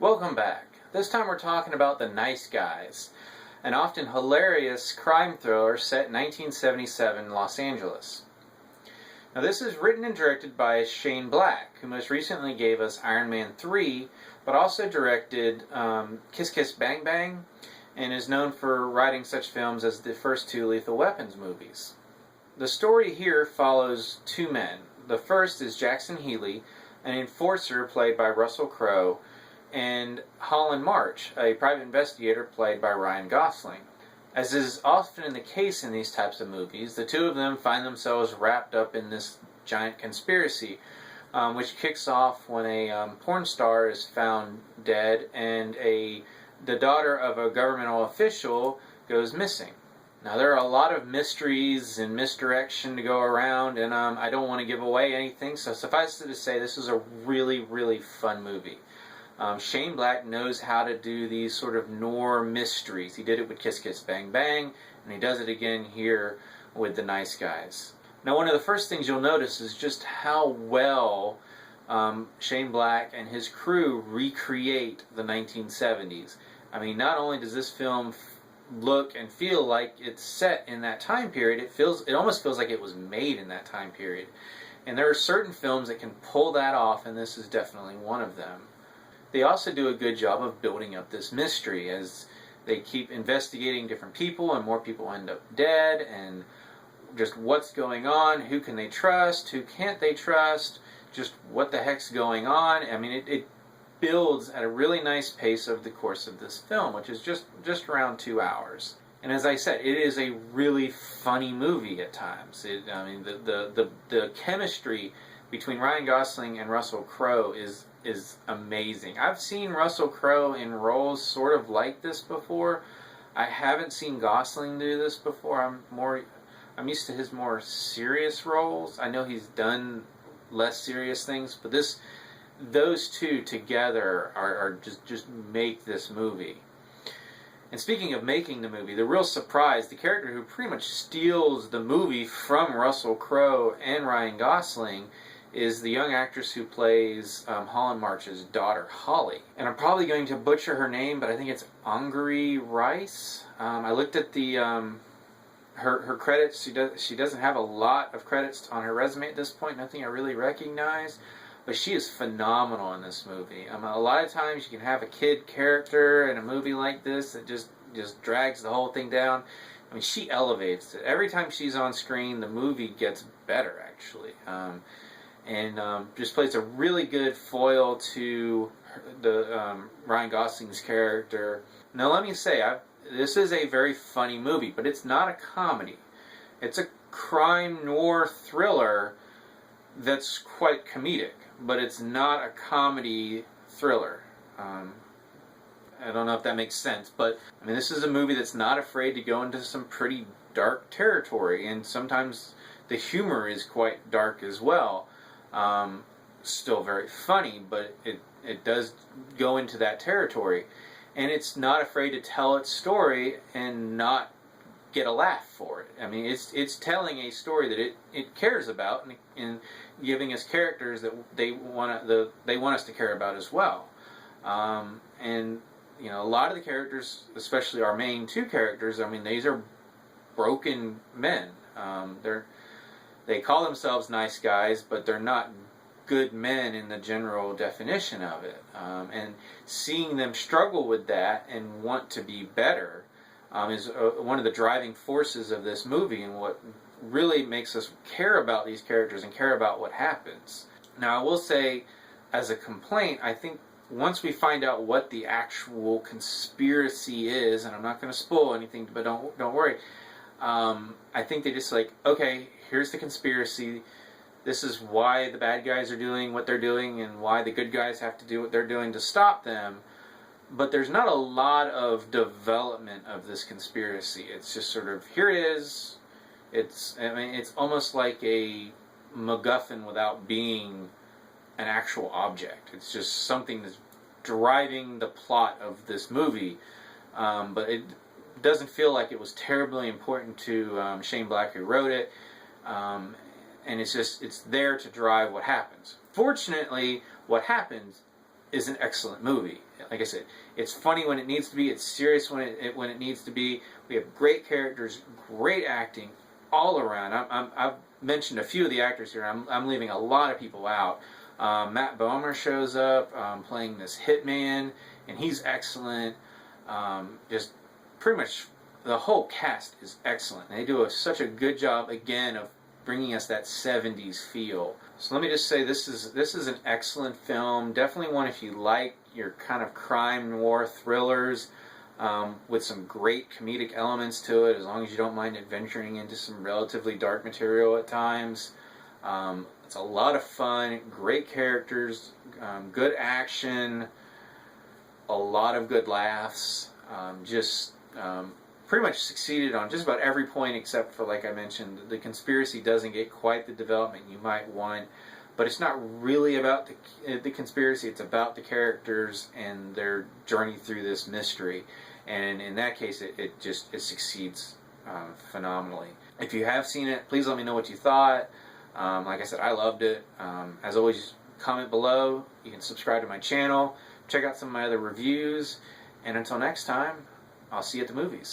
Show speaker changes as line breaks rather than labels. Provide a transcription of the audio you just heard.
Welcome back. This time we're talking about The Nice Guys, an often hilarious crime thriller set in 1977 Los Angeles. Now this is written and directed by Shane Black, who most recently gave us Iron Man 3, but also directed Kiss Kiss Bang Bang, and is known for writing such films as the first two Lethal Weapons movies. The story here follows two men. The first is Jackson Healy, an enforcer played by Russell Crowe, and Holland March, a private investigator played by Ryan Gosling. As is often the case in these types of movies, the two of them find themselves wrapped up in this giant conspiracy, which kicks off when a porn star is found dead and the daughter of a governmental official goes missing. Now there are a lot of mysteries and misdirection to go around, and I don't want to give away anything, so suffice it to say this is a really, really fun movie. Shane Black knows how to do these sort of noir mysteries. He did it with Kiss Kiss Bang Bang, and he does it again here with The Nice Guys. Now one of the first things you'll notice is just how well Shane Black and his crew recreate the 1970s. I mean, not only does this film look and feel like it's set in that time period, it almost feels like it was made in that time period. And there are certain films that can pull that off, and this is definitely one of them. They also do a good job of building up this mystery as they keep investigating different people, and more people end up dead, and just what's going on, who can they trust, who can't they trust, just what the heck's going on. I mean, it builds at a really nice pace over the course of this film, which is just around 2 hours. And as I said, it is a really funny movie at times. The chemistry between Ryan Gosling and Russell Crowe is amazing. I've seen Russell Crowe in roles sort of like this before. I haven't seen Gosling do this before. I'm used to his more serious roles. I know he's done less serious things, but those two together are just make this movie. And speaking of making the movie, the real surprise, the character who pretty much steals the movie from Russell Crowe and Ryan Gosling, is the young actress who plays Holland March's daughter, Holly. And I'm probably going to butcher her name, but I think it's Angry Rice. I looked at the her credits. She doesn't have a lot of credits on her resume at this point, nothing I really recognize. But she is phenomenal in this movie. A lot of times you can have a kid character in a movie like this that just drags the whole thing down. I mean, she elevates it. Every time she's on screen, the movie gets better, actually. And just plays a really good foil to Ryan Gosling's character. Now, let me say, this is a very funny movie, but it's not a comedy. It's a crime noir thriller that's quite comedic, but it's not a comedy thriller. I don't know if that makes sense, but I mean, this is a movie that's not afraid to go into some pretty dark territory, and sometimes the humor is quite dark as well. Still very funny, but it does go into that territory, and it's not afraid to tell its story and not get a laugh for it. I mean, it's telling a story that it cares about, and giving us characters that they want us to care about as well. And you know, a lot of the characters, especially our main two characters, I mean, these are broken men. They call themselves nice guys, but they're not good men in the general definition of it. And seeing them struggle with that and want to be better is one of the driving forces of this movie, and what really makes us care about these characters and care about what happens. Now, I will say, as a complaint, I think once we find out what the actual conspiracy is, and I'm not going to spoil anything, but don't worry, I think they just like, okay, here's the conspiracy. This is why the bad guys are doing what they're doing, and why the good guys have to do what they're doing to stop them. But there's not a lot of development of this conspiracy. It's just sort of, here it is. It's almost like a MacGuffin without being an actual object. It's just something that's driving the plot of this movie. But it doesn't feel like it was terribly important to Shane Black, who wrote it. And it's there to drive what happens. Fortunately, what happens is an excellent movie. like I said, it's funny when it needs to be. It's serious when it needs to be. We have great characters, great acting all around. I've mentioned a few of the actors here. I'm leaving a lot of people out. Matt Bomer shows up playing this hitman, and he's excellent. Just pretty much the whole cast is excellent. They do such a good job again of bringing us that 70s feel. So let me just say, this is an excellent film. Definitely one if you like your kind of crime noir thrillers with some great comedic elements to it, as long as you don't mind adventuring into some relatively dark material at times. It's a lot of fun, great characters, good action, a lot of good laughs. Pretty much succeeded on just about every point except for, like I mentioned, the conspiracy doesn't get quite the development you might want. But it's not really about the conspiracy, it's about the characters and their journey through this mystery. And in that case, it succeeds phenomenally. If you have seen it, please let me know what you thought. Like I said, I loved it. As always, comment below. You can subscribe to my channel. Check out some of my other reviews. And until next time, I'll see you at the movies.